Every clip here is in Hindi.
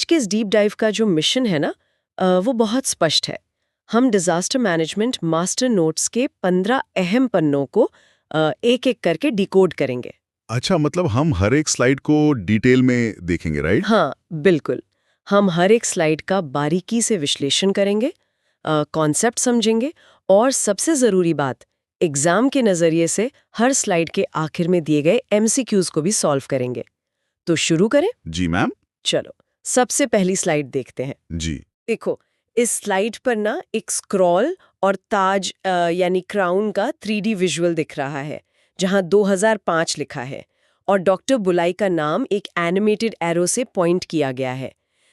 के इस डीप डाइव का जो मिशन है ना, वो बहुत स्पष्ट है। हम डिजास्टर मैनेजमेंट मास्टर नोट्स के 15 अहम पन्नों को एक एक करके डिकोड करेंगे। अच्छा, मतलब हम हर एक स्लाइड को डिटेल में देखेंगे, राइट? हाँ, बिल्कुल। हम हर एक स्लाइड का बारीकी से विश्लेषण करेंगे, कॉन्सेप्ट समझेंगे और सबसे ज़रूरी बात, एग्जाम के नज़रिए से हर स्लाइड के आखिर में दिए गए एमसीक्यूज को भी सॉल्व करेंगे। तो शुरू करें? जी मैम। चलो, सबसे पहली स्लाइड देखते हैं। जी। देखो, इस स्लाइड पर ना एक स्क्रॉल और ताज यानी क्राउन का 3D विजुअल दिख रहा है, जहां 2005 लिखा है और डॉक्टर बुलाई का नाम एक एनिमेटेड एरो से पॉइंट किया गया है।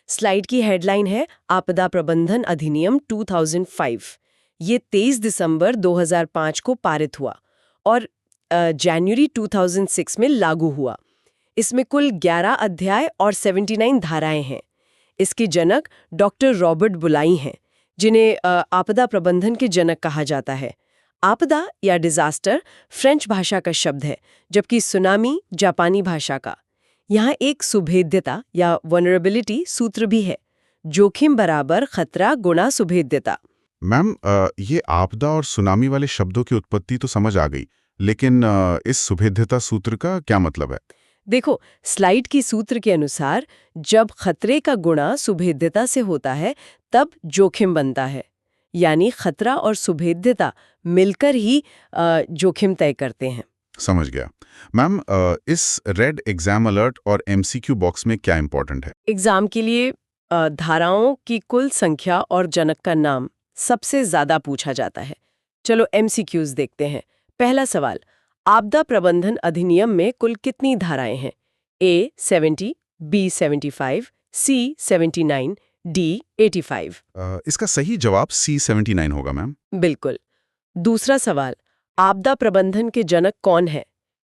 स्लाइड की हेडलाइन है आपदा प्रबंधन अधिनियम 2005। ये 23 दिसंबर 2005 को पारित हुआ और जनवरी 2006 में लागू हुआ। इसमें कुल 11 अध्याय और 79 धाराएं हैं। इसके जनक डॉक्टर रॉबर्ट बुलाई हैं, जिन्हें आपदा प्रबंधन के जनक कहा जाता है। आपदा या डिजास्टर फ्रेंच भाषा का शब्द है, जबकि सुनामी जापानी भाषा का। यहाँ एक सुभेद्यता या वनरेबिलिटी सूत्र भी है, जोखिम बराबर खतरा गुणा सुभेद्यता। मैम, ये आपदा और सुनामी वाले शब्दों की उत्पत्ति तो समझ आ गई, लेकिन इस सुभेद्यता सूत्र का क्या मतलब है? देखो, स्लाइड की सूत्र के अनुसार जब खतरे का गुणा सुभेद्यता से होता है, तब जोखिम बनता है। यानी खतरा और सुभेद्यता मिलकर ही जोखिम तय करते हैं। समझ गया। मैम, इस रेड एग्जाम अलर्ट और एमसीक्यू बॉक्स में क्या इंपॉर्टेंट है? एग्जाम के लिए धाराओं की कुल संख्या और जनक का नाम सबसे ज्यादा पूछा जाता है। चलो एमसीक्यूज देखते हैं। पहला सवाल, आपदा प्रबंधन अधिनियम में कुल कितनी धाराएं हैं? A 70, B 75, C 79, D 85। इसका सही जवाब C79 होगा मैम। बिल्कुल। दूसरा सवाल, आपदा प्रबंधन के जनक कौन है?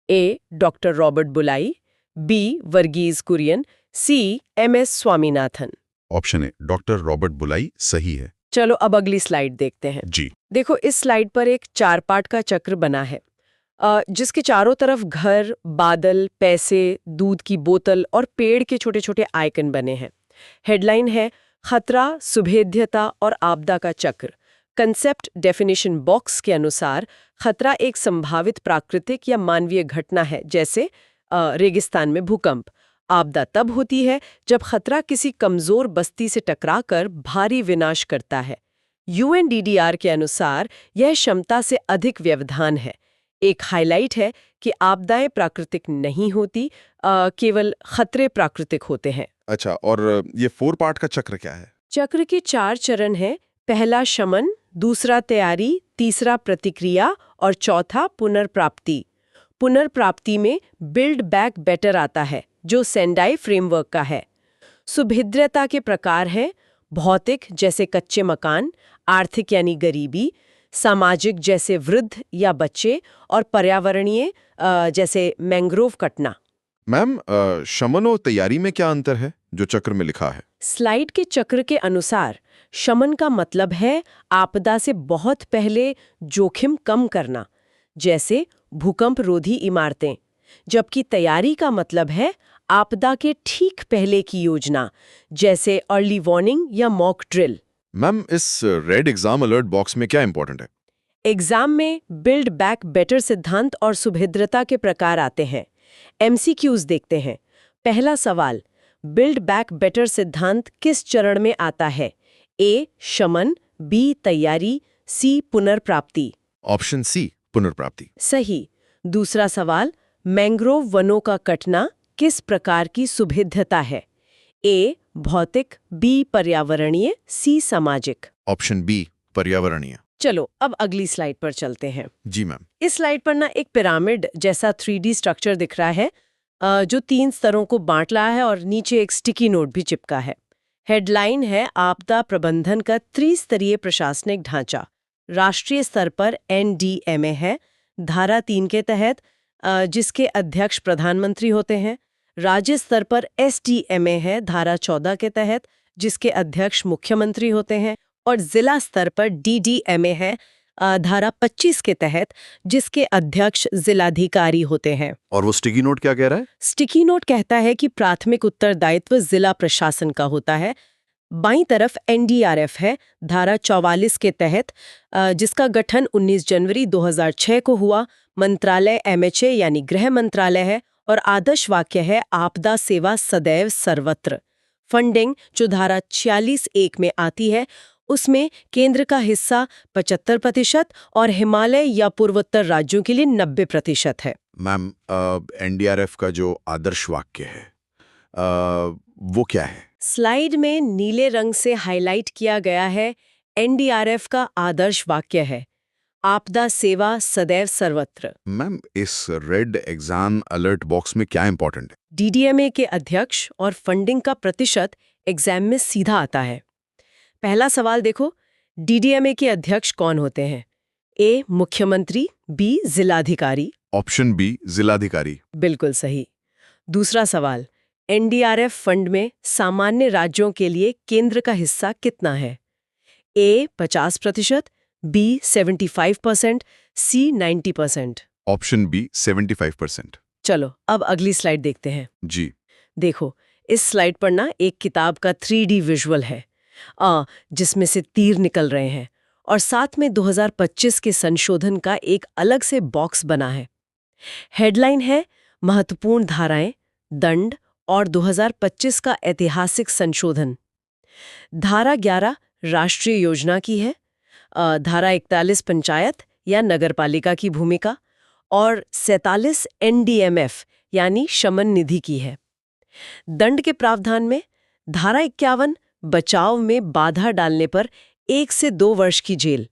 A डॉक्टर रॉबर्ट बुलाई, B Verghese Kurien, C MS Swaminathan. Option A doctor Robert बुलाई सही है। चलो अब अगली स्लाइड देखते हैं। जी। देखो, इस स्लाइड पर एक 4 पार्ट का चक्र बना है, जिसके चारों तरफ घर, बादल, पैसे, दूध की बोतल और पेड़ के छोटे छोटे आइकन बने हैं। हेडलाइन है खतरा, सुभेद्यता और आपदा का चक्र। कंसेप्ट डेफिनेशन बॉक्स के अनुसार खतरा एक संभावित प्राकृतिक या मानवीय घटना है, जैसे रेगिस्तान में भूकंप। आपदा तब होती है जब खतरा किसी कमजोर बस्ती से टकराकर भारी विनाश करता है। UNDDR के अनुसार यह क्षमता से अधिक व्यवधान है। एक हाइलाइट है कि आपदाएं प्राकृतिक नहीं होती, केवल खतरे प्राकृतिक होते हैं। अच्छा, और ये 4 पार्ट का चक्र क्या है? चक्र के 4 चरण हैं। पहला शमन, दूसरा तैयारी, तीसरा प्रतिक्रिया और चौथा पुनर्प्राप्ति। पुनर्प्राप्ति में बिल्ड बैक बेटर आता है, जो सेंडाई फ्रेमवर्क का है। सुभेद्यता के प्रकार हैं भौतिक जैसे कच्चे मकान, आर्थिक यानी गरीबी, सामाजिक जैसे वृद्ध या बच्चे और पर्यावरणीय जैसे मैंग्रोव कटना। मैम, शमन और तैयारी में क्या अंतर है जो चक्र में लिखा है? स्लाइड के चक्र के अनुसार शमन का मतलब है आपदा से बहुत पहले जोखिम कम करना, जैसे भूकंप रोधी इमारतें, जबकि तैयारी का मतलब है आपदा के ठीक पहले की योजना, जैसे अर्ली वार्निंग या मॉक ड्रिल। मैम, इस रेड एग्जाम अलर्ट बॉक्स में क्या इंपॉर्टेंट है? एग्जाम में बिल्ड बैक बेटर सिद्धांत और सुभेद्यता के प्रकार आते हैं। एमसीक्यूज देखते हैं। पहला सवाल, बिल्ड बैक बेटर सिद्धांत किस चरण में आता है? A शमन, B तैयारी, C पुनर्प्राप्ति। ऑप्शन सी पुनर्प्राप्ति। सही। दूसरा सवाल, मैंग्रोव वनों का कटना किस प्रकार की सुभेद्यता है? A भौतिक, B पर्यावरणीय, C सामाजिक। ऑप्शन बी पर्यावरणीय। चलो अब अगली स्लाइड पर चलते हैं। जी मैम। इस स्लाइड पर ना एक पिरामिड जैसा 3D स्ट्रक्चर दिख रहा है, जो 3 स्तरों को बांट रहा है और नीचे एक स्टिकी नोट भी चिपका है। हेडलाइन है आपदा प्रबंधन का त्रिस्तरीय प्रशासनिक ढांचा। राष्ट्रीय स्तर पर NDMA है, धारा 3 के तहत, जिसके अध्यक्ष प्रधानमंत्री होते हैं। राज्य स्तर पर SDMA है, धारा 14 के तहत, जिसके अध्यक्ष मुख्यमंत्री होते हैं। और जिला स्तर पर DDMA है, धारा 25 के तहत, जिसके अध्यक्ष जिलाधिकारी होते हैं। और वो स्टिकी नोट क्या कह रहा है? स्टिकी नोट कहता है कि प्राथमिक उत्तरदायित्व जिला प्रशासन का होता है। बाईं तरफ एनडीआरएफ है, धारा 44 के तहत, जिसका गठन 19 जनवरी 2006 को हुआ। मंत्रालय एमएचए यानी गृह मंत्रालय है और आदर्श वाक्य है आपदा सेवा सदैव सर्वत्र। फंडिंग जो धारा 46(1) में आती है, उसमें केंद्र का हिस्सा 75% और हिमालय या पूर्वोत्तर राज्यों के लिए 90% है। मैम, एनडीआरएफ का जो आदर्श वाक्य है वो क्या है? स्लाइड में नीले रंग से हाईलाइट किया गया है, एनडीआरएफ का आदर्श वाक्य है आपदा सेवा सदैव सर्वत्र। मैम, इस रेड एग्जाम अलर्ट बॉक्स में क्या इंपॉर्टेंट है? डीडीएमए के अध्यक्ष और फंडिंग का प्रतिशत एग्जाम में सीधा आता है। पहला सवाल देखो, डीडीएमए के अध्यक्ष कौन होते हैं? ए मुख्यमंत्री, बी जिलाधिकारी। ऑप्शन बी जिलाधिकारी। बिल्कुल सही। दूसरा सवाल, एनडीआरएफ फंड में सामान्य राज्यों के लिए केंद्र का हिस्सा कितना है? A 50%, B 75%, C 90%। Option B 75%। चलो अब अगली स्लाइड देखते हैं। जी। देखो, इस स्लाइड पर ना एक किताब का 3D विजुअल है, जिसमें से तीर निकल रहे हैं और साथ में 2025 के संशोधन का एक अलग से बॉक्स बना है। हेडलाइन है महत्वपूर्ण धाराएं, दंड और 2025 का ऐतिहासिक संशोधन। धारा 11 राष्ट्रीय योजना की है, धारा 41 पंचायत या नगरपालिका की भूमिका और 47 एनडीएमएफ यानी शमन निधि की है। दंड के प्रावधान में धारा 51 बचाव में बाधा डालने पर 1 से 2 वर्ष की जेल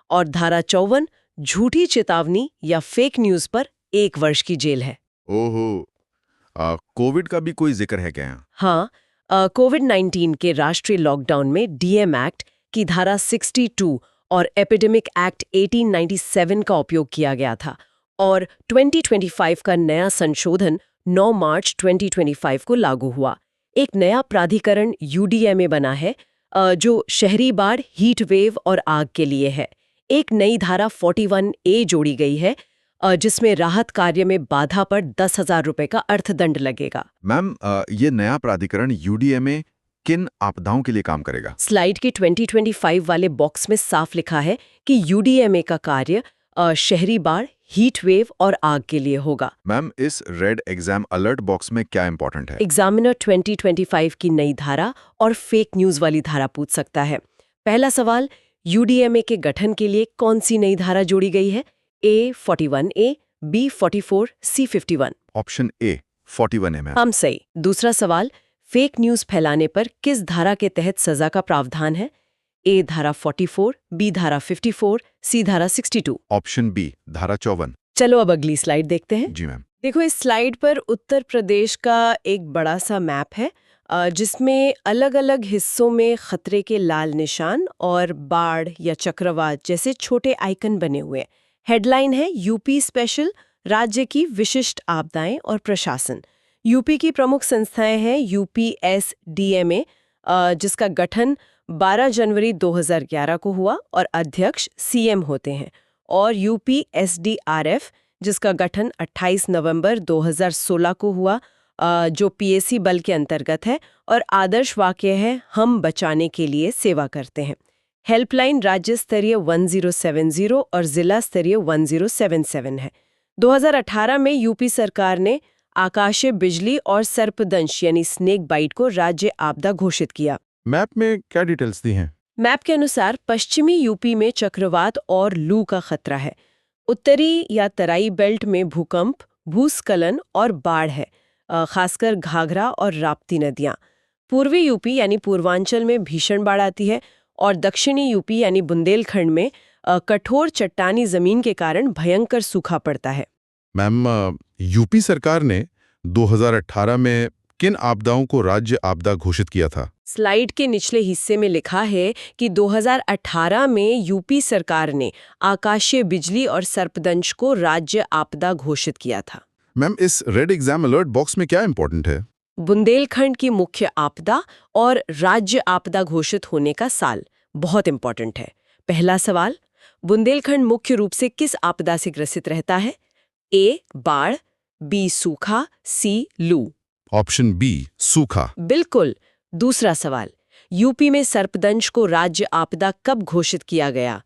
और धारा 54 झूठी चेतावनी या फेक न्यूज पर 1 वर्ष की जेल है। ओहो, कोविड का भी कोई जिक्र है क्या? हाँ, कोविड-19 के राष्ट्रीय लॉकडाउन में डीएम एक्ट की धारा 62 और एपिडेमिक एक्ट 1897 का उपयोग किया गया था और 2025 का नया संशोधन 9 मार्च 2025 को लागू हुआ। एक नया प्राधिकरण यूडीएमए बना है, जो शहरी बाढ़, हीट वेव और आग के लिए है। एक नई धारा 41A जोड़ी गई है, जिसमें राहत कार्य में बाधा पर 10,000 रुपए का अर्थदंड लगेगा। मैम, ये नया प्राधिकरण यूडीएमए किन आपदाओं के लिए काम करेगा? स्लाइड के 2025 वाले बॉक्स में साफ लिखा है कि यूडीएमए का कार्य शहरी बाढ़, हीट वेव और आग के लिए होगा। मैम, इस रेड एग्जाम अलर्ट बॉक्स में क्या इंपॉर्टेंट है? एग्जामिनर 2025 की नई धारा और फेक न्यूज वाली धारा पूछ सकता है। पहला सवाल, यूडीएमए के गठन के लिए कौन सी नई धारा जोड़ी गई है? ए 41A, B 44, C 51। Option A 41 है मैम। हम सही। दूसरा सवाल, फेक न्यूज फैलाने पर किस धारा के तहत सजा का प्रावधान है? ए धारा 44, बी धारा 54, सी धारा 62। ऑप्शन बी धारा 54। चलो अब अगली स्लाइड देखते हैं। जी मैम। देखो, इस स्लाइड पर उत्तर प्रदेश का एक बड़ा सा मैप है, जिसमें अलग अलग हिस्सों में खतरे के लाल निशान और बाढ़ या चक्रवात जैसे छोटे आइकन बने हुए हैं। हेडलाइन है यूपी स्पेशल, राज्य की विशिष्ट आपदाएं और प्रशासन। यूपी की प्रमुख संस्थाएं हैं यूपीएसडीएमए, जिसका गठन 12 जनवरी 2011 को हुआ और अध्यक्ष सीएम होते हैं, और यूपीएसडीआरएफ, जिसका गठन 28 नवंबर 2016 को हुआ, जो पीएसी बल के अंतर्गत है और आदर्श वाक्य है हम बचाने के लिए सेवा करते हैं। हेल्पलाइन राज्य स्तरीय 1070 और जिला स्तरीय 1077 है। 2018 में यूपी सरकार ने आकाशीय बिजली और सर्पदंश यानी स्नेक बाइट को राज्य आपदा घोषित किया। मैप में क्या डिटेल्स दी हैं? मैप के अनुसार पश्चिमी यूपी में चक्रवात और लू का खतरा है। उत्तरी या तराई बेल्ट में भूकंप, भूस्खलन और बाढ़ है, खासकर घाघरा और राप्ती नदियां। पूर्वी यूपी यानी पूर्वांचल में भीषण बाढ़ आती है और दक्षिणी यूपी यानी बुंदेलखंड में कठोर चट्टानी जमीन के कारण भयंकर सूखा पड़ता है। मैम, यूपी सरकार ने 2018 में किन आपदाओं को राज्य आपदा घोषित किया था? स्लाइड के निचले हिस्से में लिखा है कि 2018 में यूपी सरकार ने आकाशीय बिजली और सर्पदंश को राज्य आपदा घोषित किया था। मैम, इस रेड एग्जाम अलर्ट बॉक्स में क्या इंपॉर्टेंट है? बुंदेलखंड की मुख्य आपदा और राज्य आपदा घोषित होने का साल बहुत इंपॉर्टेंट है। पहला सवाल, बुंदेलखंड मुख्य रूप से किस आपदा से ग्रसित रहता है? ए बाढ़, बी सूखा, सी लू। ऑप्शन बी, सूखा। बिल्कुल। दूसरा सवाल, यूपी में सर्पदंश को राज्य आपदा कब घोषित किया गया?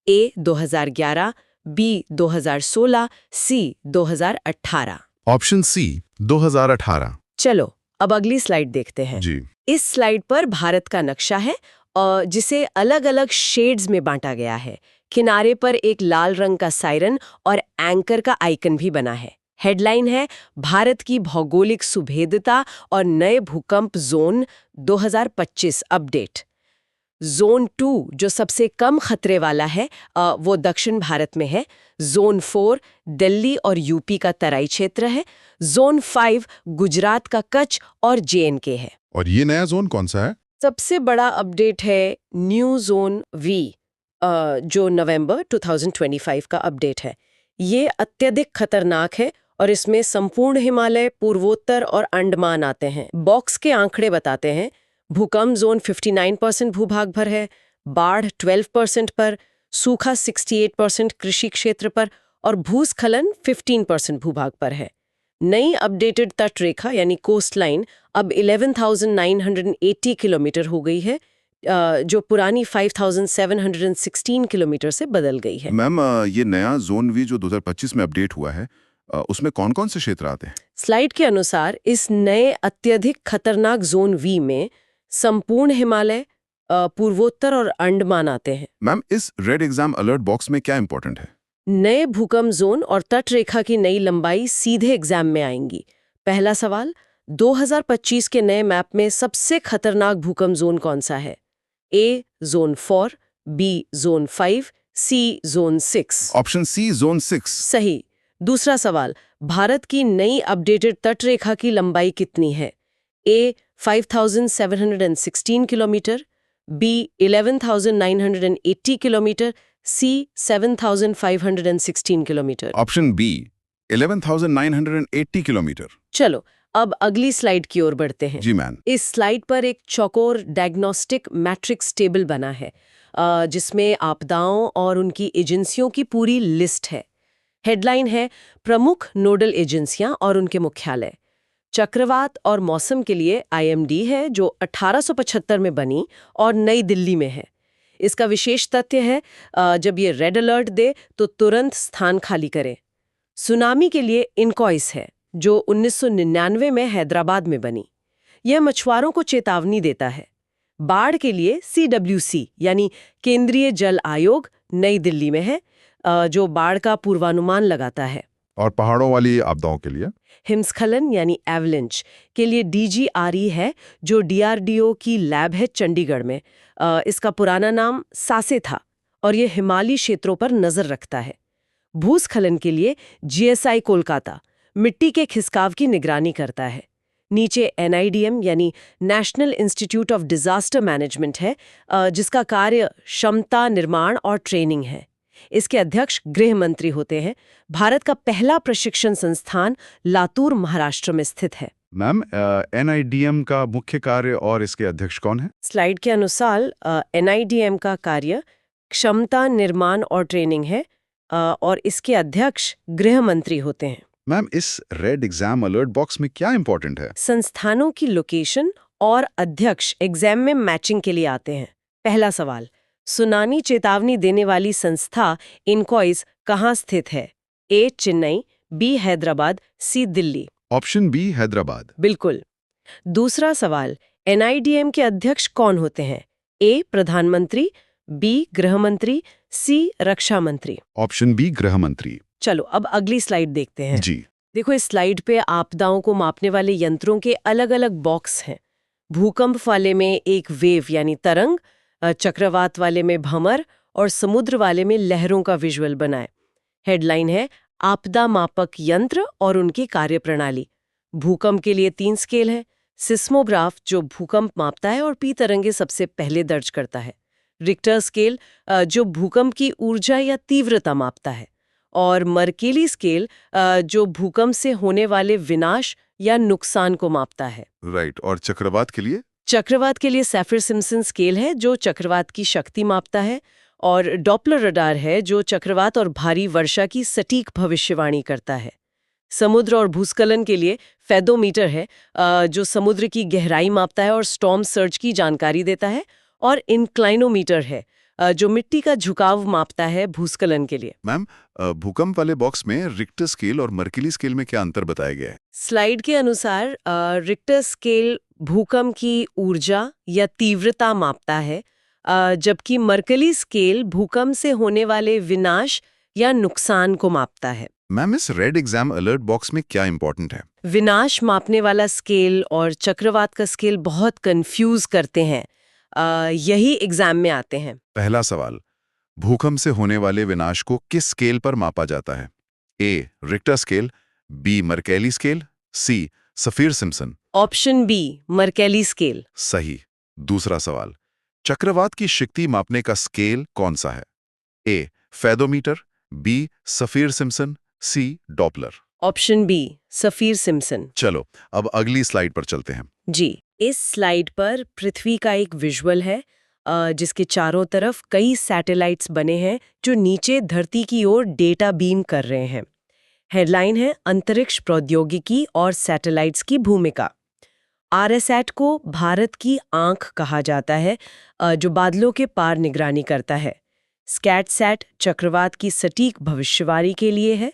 A 2011, B 2016, C 2018। Option C, 2018। चलो अब अगली स्लाइड देखते हैं। जी। इस स्लाइड पर भारत का नक्शा है जिसे अलग-अलग शेड्स में बांटा गया है। किनारे पर एक लाल रंग का सायरन और एंकर का आइकन भी बना है। हेडलाइन है भारत की भौगोलिक सुभेद्यता और नए भूकंप जोन 2025 अपडेट। जोन 2 जो सबसे कम खतरे वाला है वो दक्षिण भारत में है। जोन 4 दिल्ली और यूपी का तराई क्षेत्र है। जोन 5 गुजरात का कच्छ और JNK है। और ये नया जोन कौन सा है? सबसे बड़ा अपडेट है न्यू जोन वी जो नवंबर 2025 का अपडेट है। ये अत्यधिक खतरनाक है और इसमें संपूर्ण हिमालय, पूर्वोत्तर और अंडमान आते हैं। बॉक्स के आंकड़े बताते हैं भूकंप जोन 59% भूभाग पर है, बाढ़ 12% पर, सूखा 68% कृषि क्षेत्र पर और भूस्खलन 15% भूभाग पर है। नई अपडेटेड तट रेखा यानी कोस्ट लाइन अब 11,980 किलोमीटर हो गई है जो पुरानी 5,716 किलोमीटर से बदल गई है। मैम, ये नया जोन वी जो 2025 में अपडेट हुआ है उसमें कौन-कौन से क्षेत्र आते हैं? स्लाइड के अनुसार इस नए अत्यधिक खतरनाक जोन वी में संपूर्ण हिमालय, पूर्वोत्तर और अंडमान आते हैं। मैम, इस रेड एग्जाम अलर्ट बॉक्स में क्या इंपॉर्टेंट है? नए भूकंप जोन और तट रेखा की नई लंबाई सीधे एग्जाम में आएंगी। पहला सवाल, 2025 के नए मैप में सबसे खतरनाक भूकंप जोन कौन सा है? A zone 4, B zone 5, C zone 6। Option C, zone 6। सही। दूसरा सवाल, भारत की नई अपडेटेड तट रेखा की लंबाई कितनी है? A 5,716 kilometre, B 11,980 kilometre, C 7,516 kilometre. Option B, 11,980 kilometre. चलो अब अगली स्लाइड की ओर बढ़ते हैं। जी मैम। इस स्लाइड पर एक चौकोर डायग्नोस्टिक मैट्रिक्स टेबल बना है जिसमें आपदाओं और उनकी एजेंसियों की पूरी लिस्ट है। हेडलाइन है प्रमुख नोडल एजेंसियां और उनके मुख्यालय। चक्रवात और मौसम के लिए IMD है जो 1875 में बनी और नई दिल्ली में है। इसका विशेष तथ्य है जब ये रेड अलर्ट दे तो तुरंत स्थान खाली करें। सुनामी के लिए इनकॉइस है जो 1999 में हैदराबाद में बनी। यह मछुआरों को चेतावनी देता है। बाढ़ के लिए CWC यानी केंद्रीय जल आयोग नई दिल्ली में है जो बाढ़ का पूर्वानुमान लगाता है। और पहाड़ों वाली आपदाओं के लिए? हिमस्खलन यानी एवलेंच के लिए DGRE है जो DRDO की लैब है चंडीगढ़ में। इसका पुराना नाम सासे था और ये हिमालयी क्षेत्रों पर नजर रखता है। भूस्खलन के लिए GSI कोलकाता मिट्टी के खिसकाव की निगरानी करता है। नीचे NIDM यानी national institute of disaster management है जिसका कार्य क्षमता निर्माण और ट्रेनिंग है। इसके अध्यक्ष गृह मंत्री होते हैं। भारत का पहला प्रशिक्षण संस्थान लातूर, महाराष्ट्र में स्थित है। मैम, NIDM का मुख्य कार्य और इसके अध्यक्ष कौन है? स्लाइड के अनुसार NIDM का कार्य क्षमता निर्माण और ट्रेनिंग है और इसके अध्यक्ष गृह मंत्री होते हैं। मैम, इस रेड एग्जाम अलर्ट बॉक्स में क्या इंपॉर्टेंट है? संस्थानों की लोकेशन और अध्यक्ष एग्जाम में मैचिंग के लिए आते हैं। पहला सवाल, सुनामी चेतावनी देने वाली संस्था इनकॉइस कहाँ स्थित है? A Chennai, B Hyderabad, C Delhi. Option B, Hyderabad. बिल्कुल। दूसरा सवाल, NIDM के अध्यक्ष कौन होते हैं? ए प्रधानमंत्री, बी गृह मंत्री, सी रक्षा मंत्री। ऑप्शन बी, गृह मंत्री। चलो अब अगली स्लाइड देखते हैं। जी। देखो इस स्लाइड पे आपदाओं को मापने वाले यंत्रों के अलग-अलग बॉक्स हैं। भूकंप वाले में एक वेव यानी तरंग, चक्रवात वाले में भंवर और समुद्र वाले में लहरों का विजुअल बनाए। हेडलाइन है आपदा मापक यंत्र और उनकी कार्यप्रणाली। भूकंप के लिए 3 स्केल है। सिस्मोग्राफ जो भूकंप मापता है और पी तरंगे सबसे पहले दर्ज करता है। रिक्टर स्केल जो भूकंप की ऊर्जा या तीव्रता मापता है। और मर्केली स्केल जो भूकंप से होने वाले विनाश या नुकसान को मापता है। राइट। और चक्रवात के लिए? चक्रवात के लिए सैफिर सिम्पसन स्केल है जो चक्रवात की शक्ति मापता है। और डॉपलर रडार है जो चक्रवात और भारी वर्षा की सटीक भविष्यवाणी करता है। समुद्र और भूस्खलन के लिए फेदोमीटर है जो समुद्र की गहराई मापता है और स्टॉर्म सर्ज की जानकारी देता है। और इंक्लाइनोमीटर है जो मिट्टी का झुकाव मापता है भूस्खलन के लिए। मैम, भूकंप वाले बॉक्स में रिक्टर स्केल और मर्कली स्केल में क्या अंतर बताया गया है? स्लाइड के अनुसार रिक्टर स्केल भूकंप की ऊर्जा या तीव्रता मापता है, जबकि मर्कली स्केल भूकंप से होने वाले विनाश या नुकसान को मापता है। मैम, इस रेड एग्जाम अलर्ट बॉक्स में क्या इंपॉर्टेंट है? विनाश मापने वाला स्केल और चक्रवात का स्केल बहुत कंफ्यूज करते हैं, यही एग्जाम में आते हैं। पहला सवाल, भूकंप से होने वाले विनाश को किस स्केल पर मापा जाता है? A Richter scale, B Mercalli scale, C Saffir Simpson. Option B Mercalli scale. सही। दूसरा सवाल, चक्रवात की शक्ति मापने का स्केल कौन सा है? A fathometer, B Saffir Simpson, C Doppler. Option B Saffir Simpson. चलो अब अगली स्लाइड पर चलते हैं। जी, इस स्लाइड पर पृथ्वी का एक विजुअल है जिसके चारों तरफ कई सैटेलाइट्स बने हैं जो नीचे धरती की ओर डेटा बीम कर रहे हैं। हेडलाइन है अंतरिक्ष प्रौद्योगिकी और सैटेलाइट्स की भूमिका। आरएसएट को भारत की आंख कहा जाता है जो बादलों के पार निगरानी करता है। स्कैटसैट चक्रवात की सटीक भविष्यवाणी के लिए है।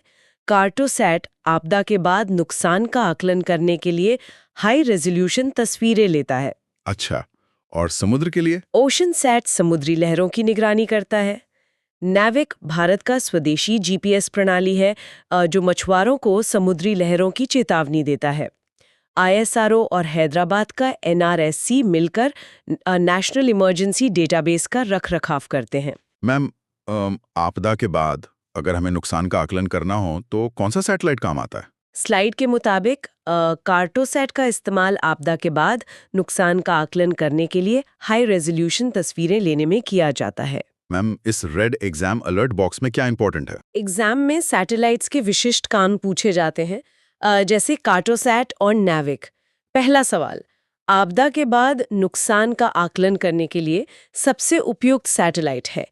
कार्टोसैट आपदा के बाद नुकसान का आकलन करने के लिए हाई रेजोल्यूशन तस्वीरें लेता है। अच्छा, और समुद्र के लिए? ओशन सैट समुद्री लहरों की निगरानी करता है। नैविक भारत का स्वदेशी जीपीएस प्रणाली है जो मछुआरों को समुद्री लहरों की चेतावनी देता है। आईएसआरओ और हैदराबाद का एनआरएससी मिलकर नेशनल इमरजेंसी डेटाबेस का रखरखाव करते हैं। मैम, आपदा के बाद अगर हमें नुकसान का आकलन करना हो तो कौन सा सैटेलाइट काम आता है? स्लाइड के मुताबिक कार्टोसैट का इस्तेमाल आपदा के बाद नुकसान का आकलन करने के लिए हाई रेजोल्यूशन तस्वीरें लेने में किया जाता है। मैम, इस रेड एग्जाम अलर्ट बॉक्स में क्या इंपॉर्टेंट है? एग्जाम में सैटेलाइट्स के विशिष्ट काम पूछे जाते हैं, जैसे कार्टोसैट और नैविक। पहला सवाल, आपदा के बाद नुकसान का आकलन करने के लिए सबसे उपयुक्त सैटेलाइट है?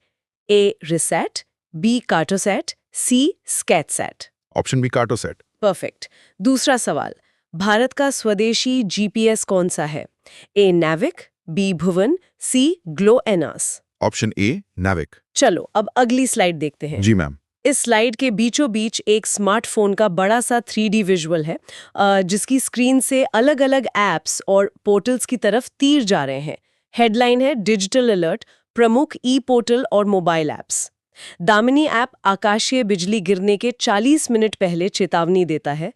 A RISAT, B Cartosat, C Scatsat. Option B Cartosat. Perfect. दूसरा सवाल, भारत का स्वदेशी जीपीएस कौन सा है? A NavIC, B Bhuvan, C GLONASS. Option A NavIC. चलो अब अगली स्लाइड देखते हैं। जी मैम। इस स्लाइड के बीचों बीच एक स्मार्टफोन का बड़ा सा 3D विजुअल है जिसकी स्क्रीन से अलग अलग ऐप्स और पोर्टल्स की तरफ तीर जा रहे हैं। हेडलाइन है डिजिटल अलर्ट, प्रमुख ई पोर्टल और मोबाइल ऐप्स। दामिनी ऐप आकाशीय बिजली गिरने के 40 मिनट पहले चेतावनी देता है।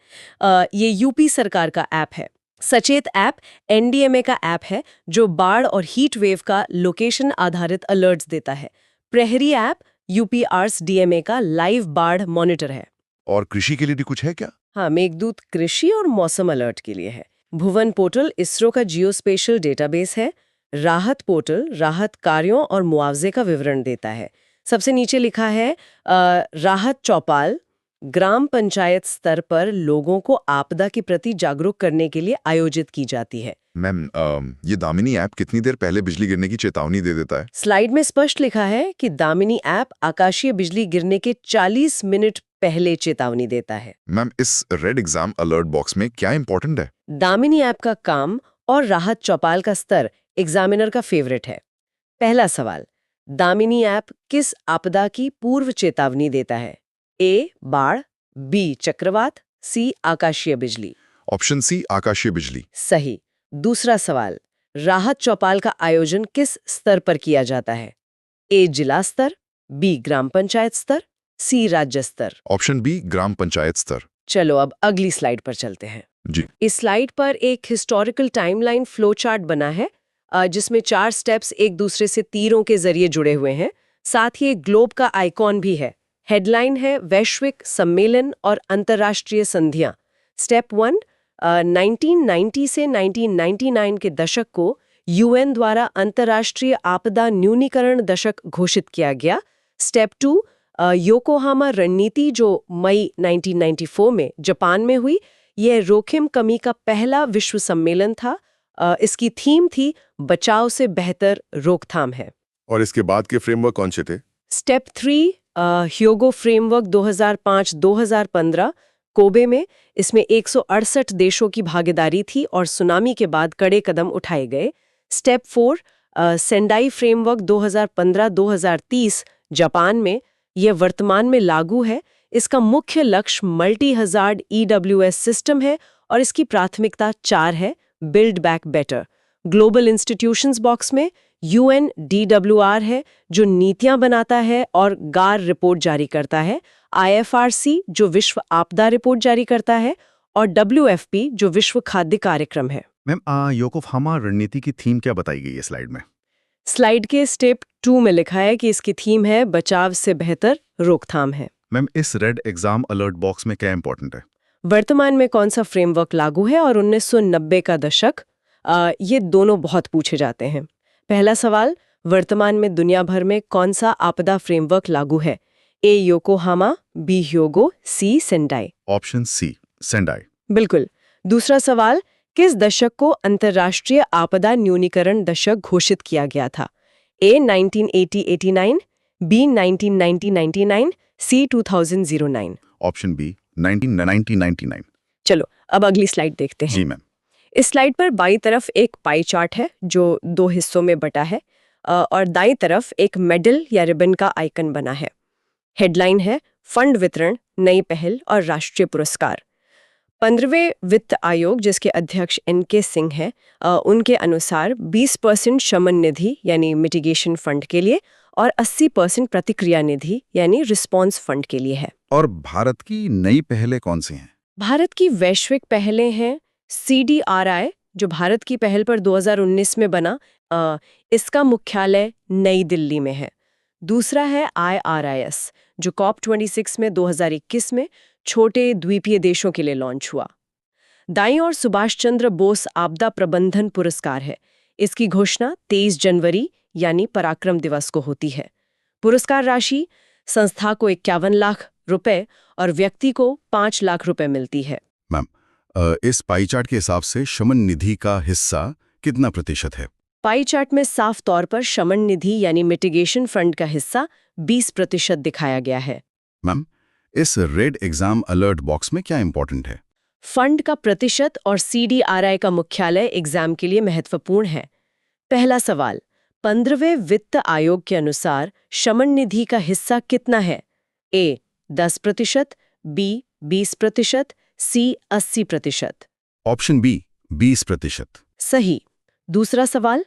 ये यूपी सरकार का ऐप है। सचेत ऐप एनडीएमए का ऐप है जो बाढ़ और हीट वेव का लोकेशन आधारित अलर्ट्स देता है। प्रहरी ऐप यूपीआरएसडीएमए का लाइव बाढ़ मॉनिटर है। और कृषि के लिए भी कुछ है क्या? हाँ, मेघदूत कृषि और मौसम अलर्ट के लिए है। भुवन पोर्टल इसरो का जियोस्पेशल डेटाबेस है। राहत पोर्टल राहत कार्यों और मुआवजे का विवरण देता है। सबसे नीचे लिखा है राहत चौपाल ग्राम पंचायत स्तर पर लोगों को आपदा के प्रति जागरूक करने के लिए आयोजित की जाती है। मैम, ये दामिनी ऐप कितनी देर पहले बिजली गिरने की चेतावनी दे देता है? स्लाइड में स्पष्ट लिखा है कि दामिनी ऐप आकाशीय बिजली गिरने के 40 मिनट पहले चेतावनी देता है। मैम, इस रेड एग्जाम अलर्ट बॉक्स में क्या इंपॉर्टेंट है? दामिनी ऐप का काम और राहत चौपाल का स्तर एग्जामिनर का फेवरेट है। पहला सवाल, दामिनी ऐप किस आपदा की पूर्व चेतावनी देता है? ए बाढ़, बी चक्रवात, सी आकाशीय बिजली। ऑप्शन सी आकाशीय बिजली। सही। दूसरा सवाल, राहत चौपाल का आयोजन किस स्तर पर किया जाता है? ए जिला स्तर, बी ग्राम पंचायत स्तर, सी राज्य स्तर। ऑप्शन बी ग्राम पंचायत स्तर। चलो अब अगली स्लाइड पर चलते हैं। जी। इस स्लाइड पर एक हिस्टोरिकल टाइमलाइन फ्लो चार्ट बना है जिसमें 4 स्टेप्स एक दूसरे से तीरों के जरिए जुड़े हुए हैं। साथ ही एक ग्लोब का आइकॉन भी है। हेडलाइन है वैश्विक सम्मेलन और अंतर्राष्ट्रीय संधियां। स्टेप 1, 1990 से 1999 के दशक को यूएन द्वारा अंतर्राष्ट्रीय आपदा न्यूनीकरण दशक घोषित किया गया। स्टेप 2, योकोहामा रणनीति जो मई 1994 में जापान में हुई। यह जोखिम कमी का पहला विश्व सम्मेलन था। इसकी थीम थी बचाव से बेहतर रोकथाम है। और इसके बाद के फ्रेमवर्क कौन से थे? स्टेप 3 ह्योगो फ्रेमवर्क 2005-2015 कोबे में, इसमें 168 देशों की भागीदारी थी और सुनामी के बाद कड़े कदम उठाए गए। स्टेप 4 सेंडाई फ्रेमवर्क 2015-2030 जापान में, यह वर्तमान में लागू है। इसका मुख्य लक्ष्य मल्टी हजार्ड EWS सिस्टम है और इसकी प्राथमिकता 4 है: build back better. Global institutions box में UNDWR है जो नीतियां बनाता है और गार रिपोर्ट जारी करता है, IFRC जो विश्व आपदा रिपोर्ट जारी करता है और WFP जो विश्व खाद्य कार्यक्रम है। मैम, योकोहामा रणनीति की थीम क्या बताई गई है स्लाइड में? स्लाइड के स्टेप 2 में लिखा है कि इसकी थीम है बचाव से बेहतर रोकथाम है। मैम, इस रेड एग्जाम अलर्ट बॉक्स में क्या इंपॉर्टेंट है? वर्तमान में कौन सा फ्रेमवर्क लागू है और 1990 का दशक, ये दोनों बहुत पूछे जाते हैं। पहला सवाल, वर्तमान में दुनिया भर में कौन सा आपदा फ्रेमवर्क लागू है? A Yokohama, B Hyogo, C Sendai. Option C, Sendai. बिल्कुल। दूसरा सवाल, किस दशक को अंतर्राष्ट्रीय आपदा न्यूनीकरण दशक घोषित किया गया था? A 1980-89, B 1990-99, C 2009। Option B, 1999। चलो अब अगली स्लाइड देखते हैं। जी मैम। इस स्लाइड पर बाईं तरफ एक पाई चार्ट है जो 2 हिस्सों में बटा है और दाईं तरफ एक मेडल या रिबन का आइकन बना है। हेडलाइन है फंड वितरण, नई पहल और राष्ट्रीय पुरस्कार। 15वें वित्त आयोग जिसके अध्यक्ष NK सिंह हैं, उनके अनुसार 20% शमन निधि यानी मिटिगेशन फंड के लिए और 80% प्रतिक्रिया निधि यानी रिस्पॉन्स फंड के लिए है। और भारत की नई पहलें कौन सी हैं? भारत की वैश्विक पहलें हैं CDRI जो भारत की पहल पर 2019 में बना, इसका मुख्यालय नई दिल्ली में है। दूसरा है IRIS जो COP26 में 2021 में छोटे द्वीपीय देशों के लिए लॉन्च हुआ। दाईं ओर सुभाष चंद्र बोस आपदा प्रबंधन पुरस्कार है। इसकी घोषणा 23 जनवरी यानी पराक्रम दिवस को होती है। पुरस्कार राशि संस्था को 51 लाख रुपए और व्यक्ति को 5 लाख रुपए मिलती है। मैम, इस पाई चार्ट के हिसाब से शमन निधि का हिस्सा कितना प्रतिशत है? पाई चार्ट में साफ तौर पर शमन निधि यानी मिटिगेशन फंड का हिस्सा 20% दिखाया गया है। मैम, इस रेड एग्जाम अलर्ट बॉक्स में क्या इंपॉर्टेंट है? फंड का प्रतिशत और CDRI का मुख्यालय एग्जाम के लिए महत्वपूर्ण है। पहला सवाल, 15वें वित्त आयोग के अनुसार शमन निधि का हिस्सा कितना है? A 10%, B 20%, C 80%। Option B, 20%। सही। दूसरा सवाल,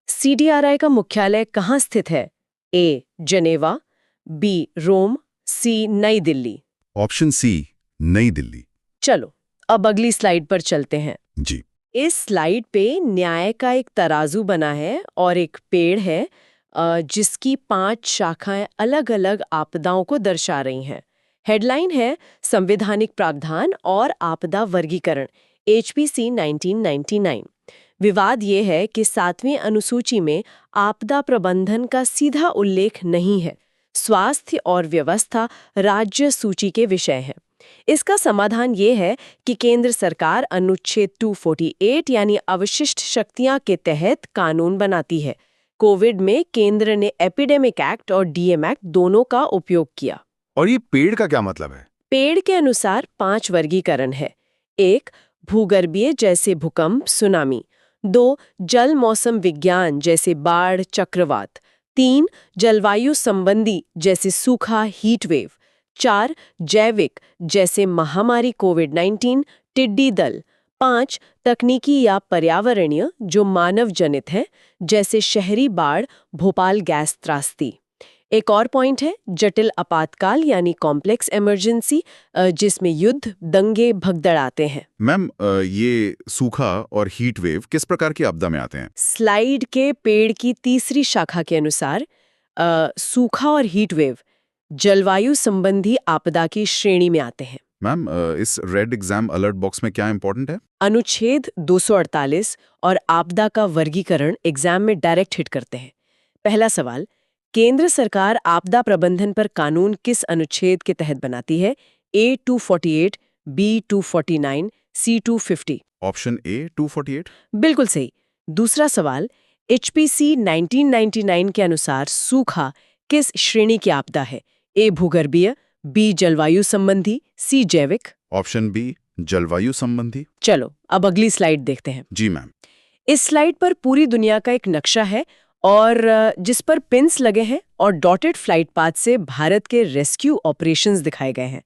CDRI का मुख्यालय कहाँ स्थित है? ए जनेवा, बी रोम, सी नई दिल्ली। ऑप्शन सी, नई दिल्ली। चलो अब अगली स्लाइड पर चलते हैं। जी। इस स्लाइड पे न्याय का एक तराजू बना है और एक पेड़ है जिसकी 5 शाखाएं अलग-अलग आपदाओं को दर्शा रही हैं। हेडलाइन है संवैधानिक प्रावधान और आपदा वर्गीकरण, HPC 1999। विवाद ये है कि 7वीं अनुसूची में आपदा प्रबंधन का सीधा उल्लेख नहीं है। स्वास्थ्य और व्यवस्था राज्य सूची के विषय हैं। इसका समाधान ये है कि केंद्र सरकार अनुच्छेद 248 यानी अवशिष्ट शक्तियां के तहत कानून बनाती है। कोविड में केंद्र ने एपिडेमिक एक्ट और DM एक्ट दोनों का उपयोग किया। और ये पेड़ का क्या मतलब है? पेड़ के अनुसार 5 वर्गीकरण है। 1 भूगर्भीय जैसे भूकंप, सुनामी। 2 जल मौसम विज्ञान जैसे बाढ़, चक्रवात। 3 जलवायु संबंधी जैसे सूखा, हीट वेव। 4 जैविक जैसे महामारी कोविड-19, टिड्डी दल। 5 तकनीकी या पर्यावरणीय जो मानव जनित है जैसे शहरी बाढ़, भोपाल गैस त्रासदी। एक और पॉइंट है जटिल आपातकाल यानी कॉम्प्लेक्स इमरजेंसी, जिसमें युद्ध, दंगे, भगदड़ आते हैं। मैम, ये सूखा और हीट वेव किस प्रकार की आपदा में आते हैं? स्लाइड के पेड़ की तीसरी शाखा के अनुसार सूखा और हीट वेव जलवायु संबंधी आपदा की श्रेणी में आते हैं। मैम, इस रेड एग्जाम अलर्ट बॉक्स में क्या इंपॉर्टेंट है? अनुच्छेद 248 और आपदा का वर्गीकरण एग्जाम में डायरेक्ट हिट करते हैं। पहला सवाल, केंद्र सरकार आपदा प्रबंधन पर कानून किस अनुच्छेद के तहत बनाती है? A 248, B 249, C 250। Option A 248। बिल्कुल सही। दूसरा सवाल, HPC 1999 के अनुसार सूखा किस श्रेणी की आपदा है? ए भूगर्भीय, बी जलवायु संबंधी, सी जैविक। ऑप्शन बी जलवायु संबंधी। चलो अब अगली स्लाइड देखते हैं। जी मैम। इस स्लाइड पर पूरी दुनिया का एक नक्शा है और जिस पर पिन्स लगे हैं और डॉटेड फ्लाइट पाथ से भारत के रेस्क्यू ऑपरेशंस दिखाए गए हैं।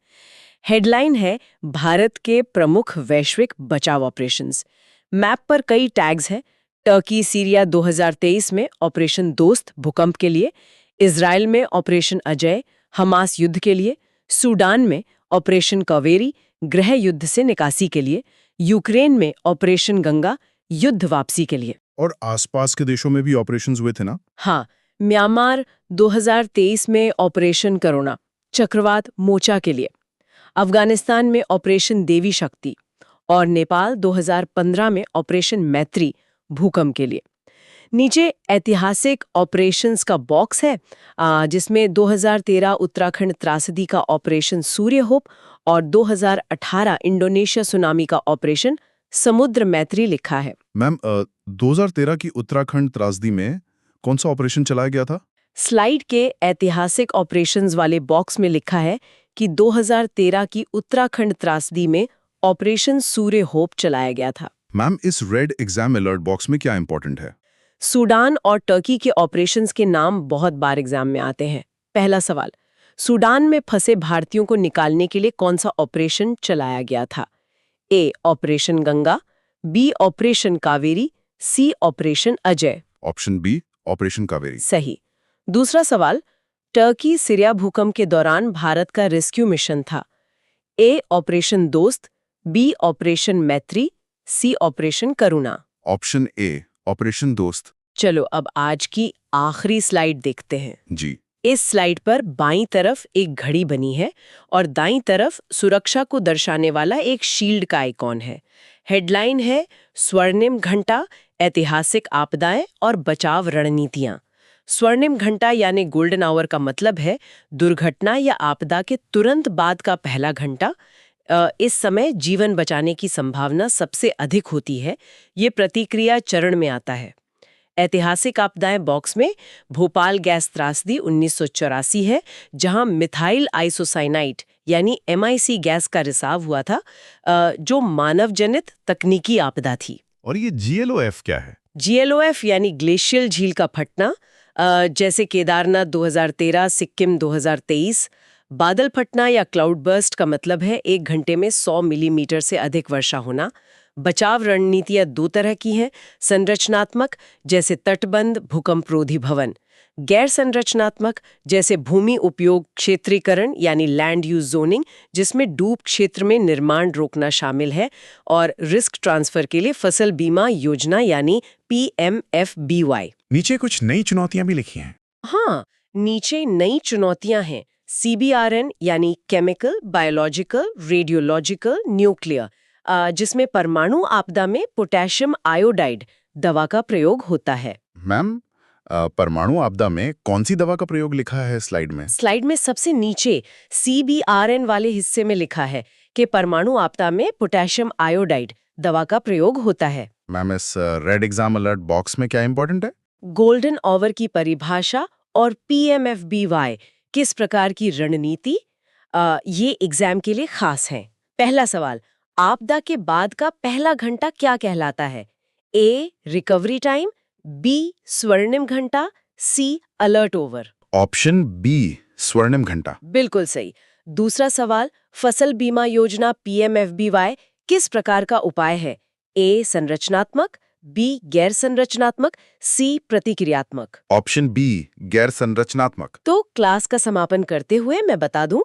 हेडलाइन है भारत के प्रमुख वैश्विक बचाव ऑपरेशंस। मैप पर कई टैग्स हैं। टर्की सीरिया 2023 में ऑपरेशन दोस्त भूकंप के लिए, इजराइल में ऑपरेशन अजय हमास युद्ध के लिए, सूडान में ऑपरेशन कावेरी गृह युद्ध से निकासी के लिए, यूक्रेन में ऑपरेशन गंगा युद्ध वापसी के लिए। और आसपास के देशों में भी ऑपरेशंस हुए थे ना? हाँ, म्यांमार 2023 में ऑपरेशन करुणा चक्रवात मोचा के लिए, अफगानिस्तान में ऑपरेशन देवी शक्ति और नेपाल 2015 में ऑपरेशन मैत्री भूकंप के लिए। नीचे ऐतिहासिक ऑपरेशंस का बॉक्स है जिसमें 2013 उत्तराखंड त्रासदी का ऑपरेशन सूर्य होप और 2018 इंडोनेशिया सुनामी का ऑपरेशन समुद्र मैत्री लिखा है। मैम 2013 की उत्तराखंड त्रासदी में कौन सा ऑपरेशन चलाया गया था? स्लाइड के ऐतिहासिक ऑपरेशंस वाले बॉक्स में लिखा है कि 2013 की उत्तराखंड त्रासदी में ऑपरेशन सूर्य होप चलाया गया था। मैम इस रेड एग्जाम अलर्ट बॉक्स में क्या इंपॉर्टेंट है? सूडान और टर्की के ऑपरेशंस के नाम बहुत बार एग्जाम में आते हैं। पहला सवाल, सूडान में फंसे भारतीयों को निकालने के लिए कौन सा ऑपरेशन चलाया गया था? A operation Ganga, B operation Kaveri, C operation Ajay. Option B operation Kaveri. सही। दूसरा सवाल, टर्की सीरिया भूकंप के दौरान भारत का रेस्क्यू मिशन था। A operation Dost, B operation Maitri, C operation Karuna. Option A operation Dost. चलो अब आज की आखिरी स्लाइड देखते हैं। जी। इस स्लाइड पर बाईं तरफ एक घड़ी बनी है और दाईं तरफ सुरक्षा को दर्शाने वाला एक शील्ड का आइकॉन है। हेडलाइन है स्वर्णिम घंटा, ऐतिहासिक आपदाएं और बचाव रणनीतियां। स्वर्णिम घंटा यानी गोल्डन आवर का मतलब है दुर्घटना या आपदा के तुरंत बाद का पहला घंटा। इस समय जीवन बचाने की संभावना सबसे अधिक होती है। ये प्रतिक्रिया चरण में आता है। ऐतिहासिक आपदाएं बॉक्स में भोपाल गैस त्रासदी 1984 है, जहां मिथाइल आइसोसाइनाइड यानी MIC गैस का रिसाव हुआ था, जो मानव जनित तकनीकी आपदा थी। और ये GLOF क्या है? GLOF यानी ग्लेशियल झील का फटना, जैसे केदारनाथ 2013, सिक्किम 2023। बादल फटना या क्लाउड बर्स्ट का मतलब है 1 घंटे में 100 मिलीमीटर से अधिक वर्षा होना। बचाव रणनीतियां 2 तरह की हैं, संरचनात्मक जैसे तटबंध, भूकंपरोधी भवन, गैर संरचनात्मक जैसे भूमि उपयोग क्षेत्रीकरण यानी लैंड यूज जोनिंग, जिसमें डूब क्षेत्र में निर्माण रोकना शामिल है, और रिस्क ट्रांसफर के लिए फसल बीमा योजना यानी PMFBY। नीचे कुछ नई चुनौतियां भी लिखी हैं। हाँ, नीचे नई चुनौतियां हैं। CBRN यानी केमिकल, बायोलॉजिकल, रेडियोलॉजिकल, न्यूक्लियर, जिसमें परमाणु आपदा में पोटेशियम आयोडाइड दवा का प्रयोग होता है। मैम परमाणु आपदा में कौन सी दवा का प्रयोग लिखा है स्लाइड में? स्लाइड में सबसे नीचे CBRN वाले हिस्से में लिखा है कि परमाणु आपदा में पोटेशियम आयोडाइड दवा का प्रयोग होता है। मैम इस रेड एग्जाम अलर्ट बॉक्स में क्या इंपॉर्टेंट है? गोल्डन आवर की परिभाषा और PMFBY किस प्रकार की रणनीति ये एग्जाम के लिए खास है। पहला सवाल, आपदा के बाद का पहला घंटा क्या कहलाता है? ए रिकवरी टाइम, बी स्वर्णिम घंटा, सी अलर्ट ओवर। ऑप्शन बी स्वर्णिम घंटा। बिल्कुल सही। दूसरा सवाल, फसल बीमा योजना PMFBY किस प्रकार का उपाय है? ए संरचनात्मक, बी गैर संरचनात्मक, सी प्रतिक्रियात्मक। ऑप्शन बी गैर संरचनात्मक। तो क्लास का समापन करते हुए मैं बता दूं